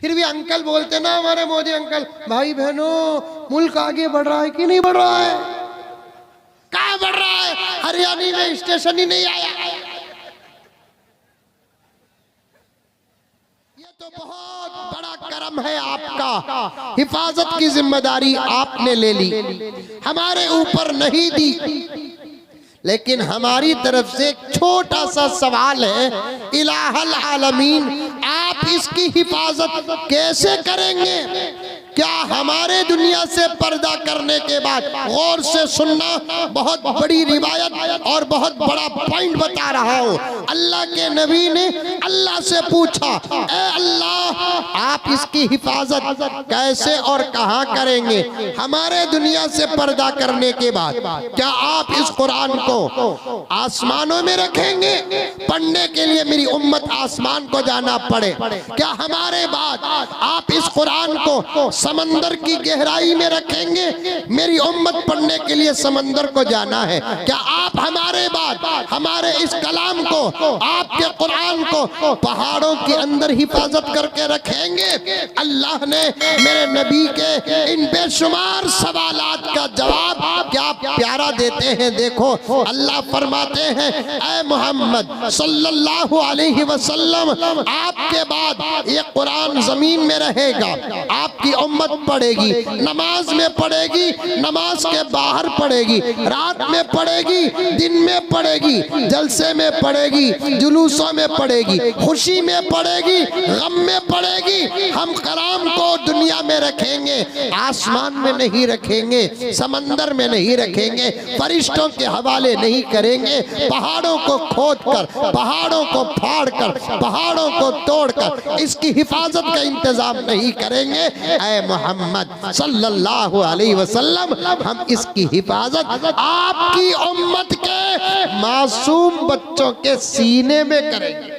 फिर भी अंकल बोलते ना हमारे मोदी अंकल। भाई बहनों, मुल्क आगे बढ़ रहा है कि नहीं बढ़ रहा है? कहाँ बढ़ रहा है? हरियाणा में स्टेशन ही नहीं आया। ये तो बहुत बड़ा करम है आपका, हिफाजत की जिम्मेदारी आपने ले ली, हमारे ऊपर नहीं दी। लेकिन हमारी तरफ से एक छोटा सा सवाल है, इलाहल आलमीन, आप इसकी हिफाजत कैसे करेंगे? क्या हमारे दुनिया से पर्दा करने के बाद, गौर से सुनना, बहुत बड़ी रिवायत और बहुत बड़ा पॉइंट बता रहा हूँ। अल्लाह के नबी ने अल्लाह से पूछा, ए अल्लाह, आप इसकी हिफाजत कैसे और कहाँ करेंगे? हमारे दुनिया से पर्दा करने के बाद क्या आप इस कुरान को आसमानों में रखेंगे पढ़ने के लिए मेरी उम्मत आसमान को जाना पड़े? क्या हमारे बाद आप इस कुरान को समंदर की गहराई में रखेंगे, मेरी उम्मत पढ़ने के लिए समंदर को जाना है? क्या आप हमारे बाद हमारे इस कलाम को, आपके कुरान को पहाड़ों के अंदर हिफाजत करके रखेंगे? अल्लाह ने मेरे नबी के इन बेशुमार सवालात का जवाब क्या प्यारा देते हैं। देखो, अल्लाह फरमाते हैं, ऐ मोहम्मद सल्लल्लाहु अलैहि वसल्लम, आपके बाद ये कुरान जमीन में रहेगा, आपकी उम्मत पढ़ेगी, नमाज में पढ़ेगी, नमाज के बाहर पढ़ेगी, रात में पढ़ेगी, दिन में पढ़ेगी, जलसे में पढ़ेगी, जुलूसों में पढ़ेगी, खुशी में पढ़ेगी, गम में पढ़ेगी। हम कलाम को दुनिया में रखेंगे, आसमान में नहीं रखेंगे, समंदर में नहीं रखेंगे, फरिश्तों के हवाले नहीं करेंगे, पहाड़ों को खोदकर, पहाड़ों को फाड़कर, पहाड़ों को तोड़कर इसकी हिफाजत का इंतजाम नहीं करेंगे। ऐ मोहम्मद सल्लल्लाहु अलैहि वसल्लम, हम इसकी हिफाजत आपकी उम्मत के मासूम बच्चों के सीने में करेंगे।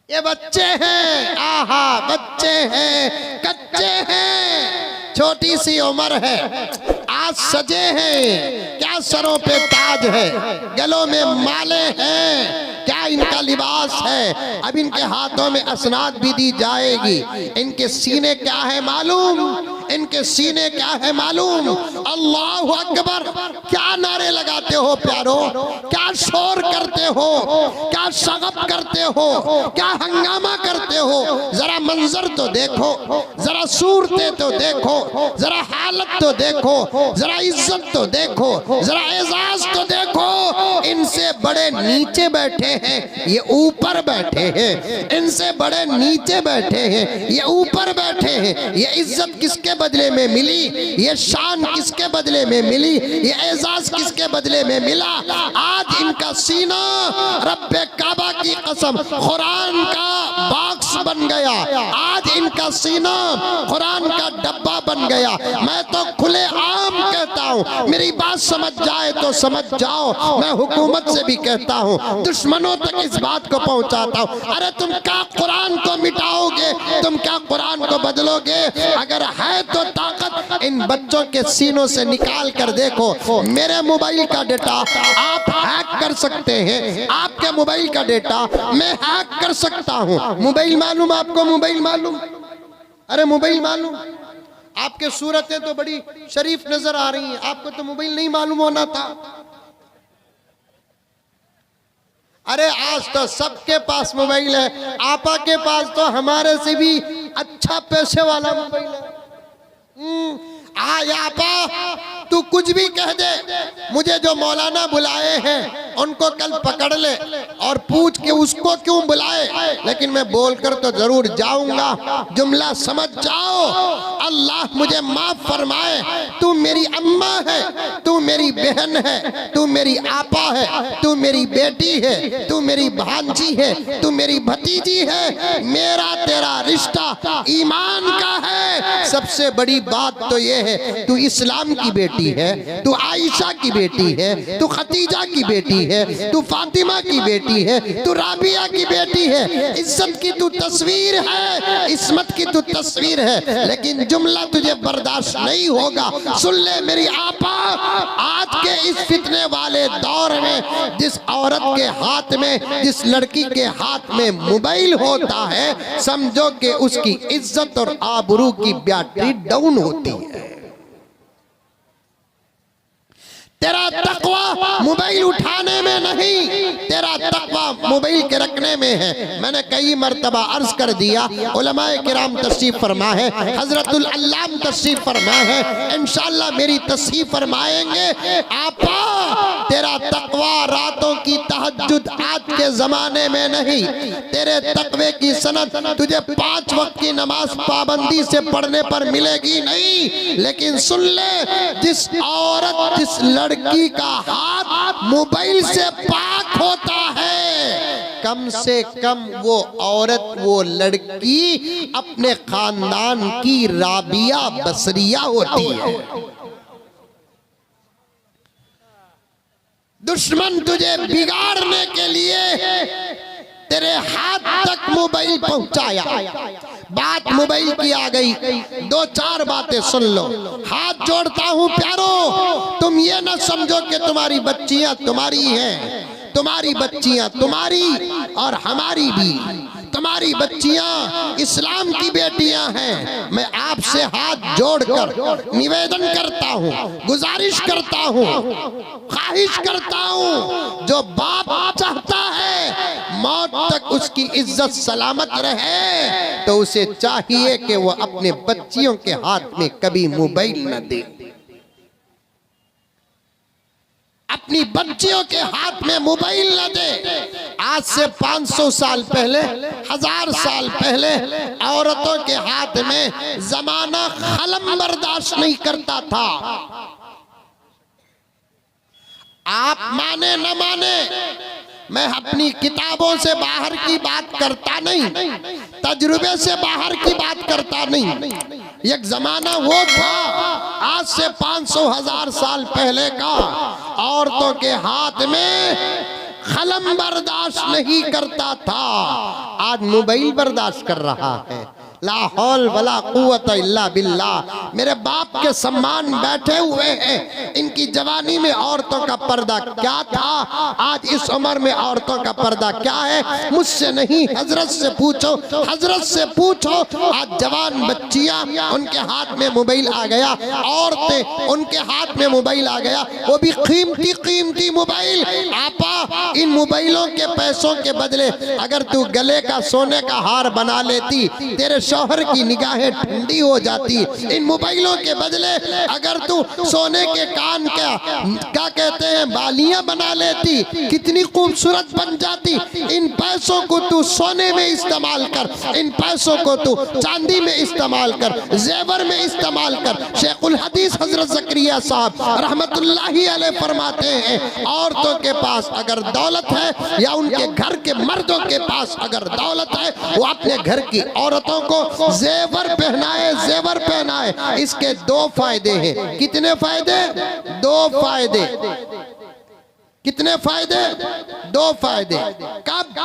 ये बच्चे हैं, आहा, बच्चे हैं, कच्चे हैं, छोटी सी उम्र है, आज सजे हैं, क्या सरों पे ताज है, गलों में माले हैं, क्या इनका लिबास है, अब इनके हाथों में असनाद भी दी जाएगी। इनके सीने क्या है मालूम? इनके सीने क्या है मालूम? अल्लाहु अकबर। क्या नारे लगाते हो प्यारो, क्या शोर करते हो, क्या शगफ करते हो, क्या हंगामा करते हो? जरा मंजर तो देखो, जरा सूरतें तो देखो, जरा हालत तो देखो, जरा इज्जत तो देखो, जरा एजाज तो देखो। इनसे बड़े नीचे बैठे हैं, ये ऊपर बैठे हैं, इनसे बड़े नीचे बैठे हैं, ये ऊपर बैठे हैं। ये इज्जत किसके बदले में मिली? ये शान किसके बदले में मिली? ये एजाज किसके बदले में मिला? आज इनका सीना रब्बे काबा की कसम कुरान का बॉक्स बन गया, आज इनका सीना कुरान का डब्बा बन गया। मैं तो खुले आम कहता हूँ, मेरी बात समझ जाए तो समझ जाओ, मैं हुकूमत से भी कहता हूँ, दुश्मनों तक इस बात को पहुँचाता हूँ। अरे तुम क्या कुरान को मिटाओगे? तुम क्या कुरान को बदलोगे? अगर है तो ताकत इन बच्चों के सीनों से निकाल कर देखो। मेरे मोबाइल का डेटा आप हैक कर सकते हैं, आपके मोबाइल का डेटा मैं हैक कर सकता हूँ। मोबाइल मालूम आपको? मोबाइल मालूम? अरे मोबाइल मालूम? आपके सूरतें तो बड़ी शरीफ नजर आ रही हैं, आपको तो मोबाइल नहीं मालूम होना था। अरे आज तो सबके पास मोबाइल है, आपा के पास तो हमारे से भी अच्छा पैसे वाला मोबाइल है। आपा तू कुछ भी कह दे, मुझे जो मौलाना बुलाए हैं उनको कल पकड़ ले और पूछ के उसको क्यों बुलाए, लेकिन मैं बोलकर तो जरूर जाऊंगा। जुमला समझ जाओ, अल्लाह मुझे माफ फरमाए। तू मेरी अम्मा है, तू मेरी बहन है, तू मेरी आपा है, तू मेरी बेटी है, तू मेरी भांजी है, तू मेरी भतीजी है। मेरा तेरा रिश्ता ईमान का है। सबसे बड़ी बात तो ये है, तू इस्लाम की बेटी है, तू आयशा की बेटी है, तू खतीजा की बेटी है, तू फातिमा की बेटी है, तू राबिया की बेटी है, इज्जत की तू तस्वीर है, इस्मत की तू तस्वीर है, लेकिन जुमला तुझे बर्दाश्त नहीं होगा। सुन ले मेरी आपा, आज के इस फितने वाले दौर में जिस औरत के हाथ में, जिस लड़की के हाथ में मोबाइल होता है, समझो कि उसकी इज्जत और आबरू की बैटरी डाउन होती है। तेरा तकवा मोबाइल उठाने में नहीं, तेरा तकवा मोबाइल के रखने में है। मैंने कई मर्तबा अर्ज कर दिया, उलमाए किराम तशरीफ फरमा है, हजरतुल अल्लाम तशरीफ फरमा है, इंशाअल्लाह मेरी तशरीफ फरमाएंगे। आपा तेरा तकवा रातों की तहज्जुद आज के जमाने में नहीं, तेरे तकवे की सनद तुझे 5 वक्त की नमाज पाबंदी से पढ़ने पर मिलेगी नहीं। लेकिन सुन ले, जिस औरत, जिस लड़की का हाथ मोबाइल से पाक होता है, कम से कम वो औरत, वो लड़की अपने खानदान की राबिया बसरिया होती है। दुश्मन तुझे बिगाड़ने के लिए तेरे हाथ तक मोबाइल पहुंचाया, बात मोबाइल की आ गई। 2-4 बातें सुन लो, हाथ जोड़ता हूं प्यारो, तुम ये ना समझो कि तुम्हारी बच्चियां तुम्हारी हैं, तुम्हारी बच्चियां तुम्हारी और हमारी भी, तुम्हारी बच्चियां इस्लाम की बेटियां हैं। मैं आपसे हाथ जोड़कर निवेदन करता हूं, गुजारिश करता हूं, ख्वाहिश करता हूं, जो बाप चाहता है मौत तक उसकी इज्जत सलामत रहे, तो उसे चाहिए कि वो अपने बच्चियों के हाथ में कभी मोबाइल न दे, अपनी बच्चियों के हाथ में मोबाइल न दे। आज से 500 साल पहले, 1000 साल पहले औरतों के हाथ में जमाना कलम बर्दाश्त नहीं करता था। आप माने न माने, मैं अपनी किताबों से बाहर की बात करता नहीं, तजुर्बे से बाहर की बात करता नहीं। एक जमाना वो था आज से 500-1000 साल पहले का, औरतों के हाथ में कलम बर्दाश्त नहीं करता था, आज मोबाइल बर्दाश्त कर रहा है। ला हौल वला कुव्वत इल्ला बिल्लाह। मेरे बाप के सम्मान बैठे हुए हैं, इनकी जवानी में औरतों का पर्दा क्या था, आज इस उम्र में औरतों का पर्दा क्या है। मुझसे नहीं, हजरत से पूछो, हजरत से पूछो। आज जवान बच्चियां, उनके हाथ में मोबाइल आ गया, औरतें उनके हाथ में मोबाइल आ गया, वो भी कीमती कीमती मोबाइल। आपा इन मोबाइलों के पैसों के बदले अगर तू गले का सोने का हार बना लेती, तेरे शौहर की निगाहें ठंडी हो जाती। इन मोबाइलों के बदले अगर तू सोने के कान क्या कहते हैं बालियां बना लेती, कितनी खूबसूरत बन जाती। इन पैसों को तू सोने में इस्तेमाल कर, इन पैसों को तू चांदी में इस्तेमाल कर, जेवर में इस्तेमाल कर। शेखुल हदीस हजरत ज़करिया साहब रहमतुल्लाहि अलैह फरमाते हैं, औरतों के पास अगर दौलत है या उनके घर के मर्दों के पास अगर दौलत है, वो अपने घर की औरतों को जेवर पहनाए, जेवर पहनाए। इसके 2 फायदे हैं। कितने फायदे? 2 फायदे। कितने फायदे? 2 फायदे। कब?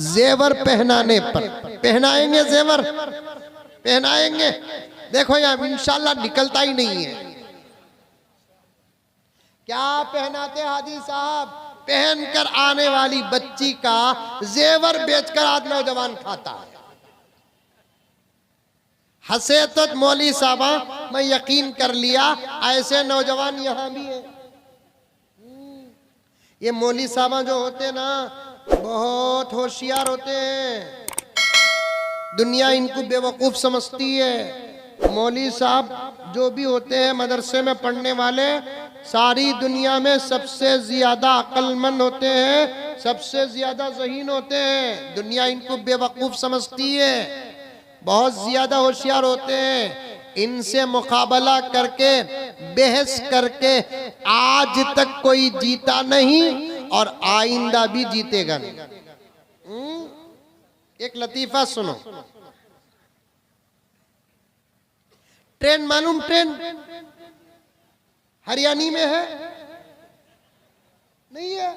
जेवर पहनाने पर। पहनाएंगे जेवर, पहनाएंगे। देखो यार इंशाल्लाह निकलता ही नहीं है। क्या पहनाते हाजी साहब? पहनकर आने वाली बच्ची का जेवर बेचकर आज नौजवान खाता है। हंसे तो मौली साहबा, मैं यकीन कर लिया ऐसे नौजवान यहाँ भी हैं। ये मौली साहबा जो होते ना बहुत होशियार होते हैं, दुनिया इनको बेवकूफ समझती है। मौली साहब जो भी होते हैं मदरसे में पढ़ने वाले, सारी दुनिया में सबसे ज्यादा अक्लमंद होते हैं, सबसे ज्यादा ज़हीन होते हैं। दुनिया इनको बेवकूफ समझती है, बहुत ज्यादा होशियार होते हैं। इनसे मुकाबला करके, बहस करके आज तक कोई जीता नहीं और आइंदा भी जीतेगा नहीं। एक लतीफा सुनो। ट्रेन मालूम, ट्रेन हरियाणी में है नहीं है?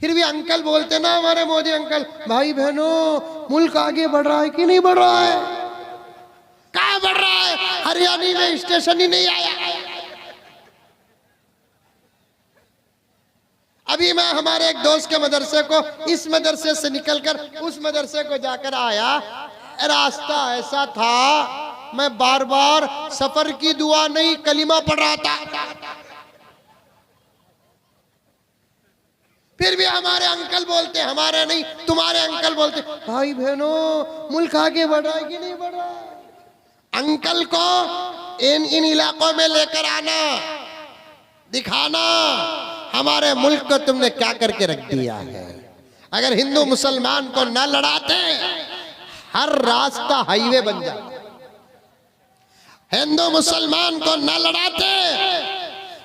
फिर भी अंकल बोलते ना हमारे मोदी अंकल, भाई बहनों मुल्क आगे बढ़ रहा है कि नहीं बढ़ रहा है? कहाँ बढ़ रहा है? हरियाणा में स्टेशन ही नहीं आया। अभी मैं हमारे एक दोस्त के मदरसे को, इस मदरसे से निकलकर उस मदरसे को जाकर आया, रास्ता ऐसा था मैं बार बार सफर की दुआ नहीं कलीमा पढ़ रहा था। फिर भी हमारे अंकल बोलते, हमारे नहीं तुम्हारे अंकल बोलते, भाई बहनों मुल्क आगे बढ़ रहा है कि नहीं बढ़ रहा है? अंकल को इन इलाकों में लेकर आना, दिखाना हमारे मुल्क को तुमने क्या करके रख दिया है। अगर हिंदू मुसलमान को न लड़ाते हर रास्ता हाईवे बन जाता। हिंदू मुसलमान को न लड़ाते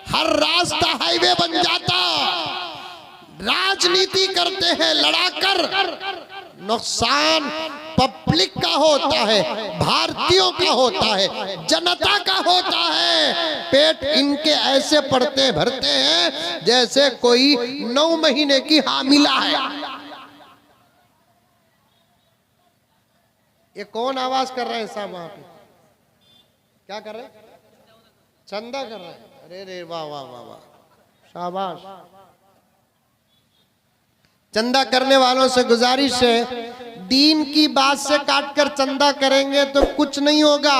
हर रास्ता हाईवे बन जाता। राजनीति करते हैं लड़ाकर, नुकसान पब्लिक का होता है, भारतीयों का होता है, जनता का होता है। पेट इनके ऐसे पड़ते भरते हैं जैसे कोई 9 महीने की हामिला है। ये कौन आवाज कर रहे हैं साहब? वहां पे क्या कर रहे हैं? चंदा कर रहे हैं। अरे रे वाह वाह वाह वाह, शाबाश। चंदा करने वालों से गुजारिश है, दीन की बात से काटकर चंदा करेंगे तो कुछ नहीं होगा।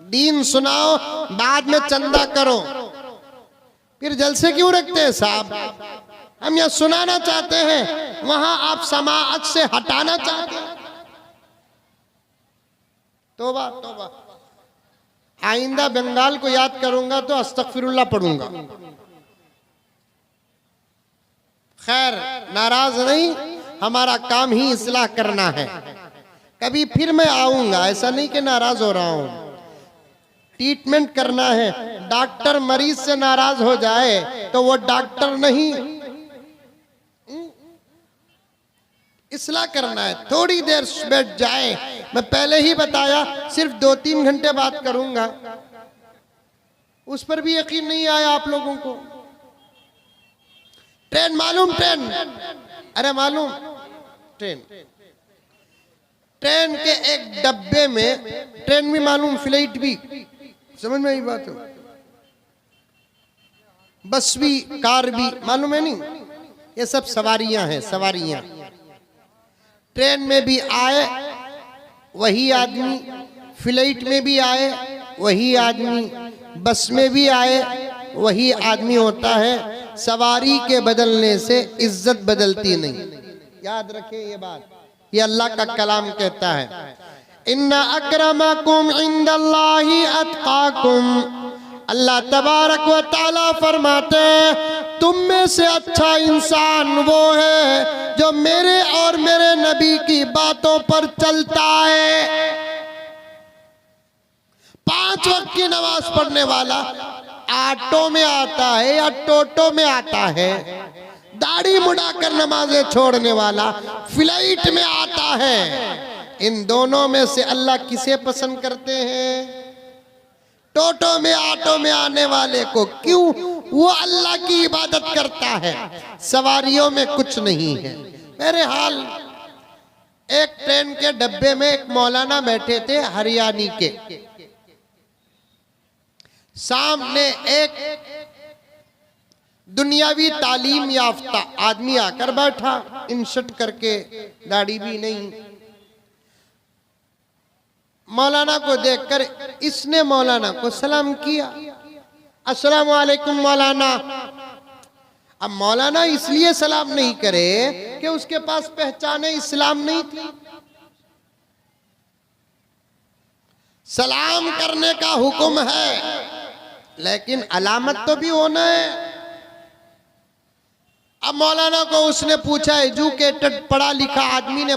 दीन सुनाओ, बाद में चंदा करो। फिर जलसे क्यों रखते हैं साहब? हम यह सुनाना चाहते हैं, वहां आप समाज से हटाना चाहते हैं। तौबा तौबा। आइंदा बंगाल को याद करूंगा तो अस्तगफिरुल्लाह पढ़ूंगा। खैर, नाराज नहीं, हमारा काम ही इस्लाह करना है। कभी फिर मैं आऊंगा, ऐसा नहीं कि नाराज हो रहा हूं। ट्रीटमेंट करना है। डॉक्टर मरीज से नाराज हो जाए तो वो डॉक्टर नहीं, इस्लाह करना है। थोड़ी देर बैठ जाए, मैं पहले ही बताया सिर्फ 2-3 घंटे बात करूंगा, उस पर भी यकीन नहीं आया आप लोगों को। ट्रेन मालूम, ट्रेन, अरे मालूम ट्रेन, ट्रेन के एक डब्बे में, ट्रेन भी मालूम, फ्लाइट भी, समझ में आई बात हो, बस भी, कार भी मालूम है नहीं? ये सब सवारियां हैं, सवारियां। ट्रेन में भी आए वही आदमी, फ्लाइट में भी आए वही आदमी, बस में भी आए वही आदमी होता है। सवारी के बदलने से इज्जत बदलती नहीं, याद रखें ये बात। ये अल्लाह का कलाम कहता है, इन्ना अक्रमकुम इंदल्लाहि अत्काकुम। अल्लाह तबारक व तआला फरमाते हैं, तुम में से अच्छा इंसान वो है जो मेरे और मेरे नबी की बातों पर चलता है। 5 वक्त की नमाज पढ़ने वाला ऑटो में आता है या टोटो में आता है, दाढ़ी मुड़ाकर नमाजें छोड़ने वाला फ्लाइट में आता है। इन दोनों में से अल्लाह किसे पसंद करते हैं? टोटो में, ऑटो में आने वाले को। क्यों? वो अल्लाह की इबादत करता है, सवारियों में कुछ नहीं है। मेरे हाल, एक ट्रेन के डब्बे में एक मौलाना बैठे थे हरियाणा के, सामने एक दुनियावी तालीम याफ्ता आदमी आकर बैठा, इनशर्ट करके, दाढ़ी भी नहीं। मौलाना को देखकर इसने मौलाना को सलाम किया, अस्सलाम वालेकुम मौलाना। अब मौलाना इसलिए सलाम नहीं करे कि उसके पास पहचाने इस्लाम नहीं थी। सलाम करने का हुक्म है, लेकिन अलामत तो भी होना है। अब मौलाना को उसने पूछा, एजुकेटेड पढ़ा लिखा आदमी ने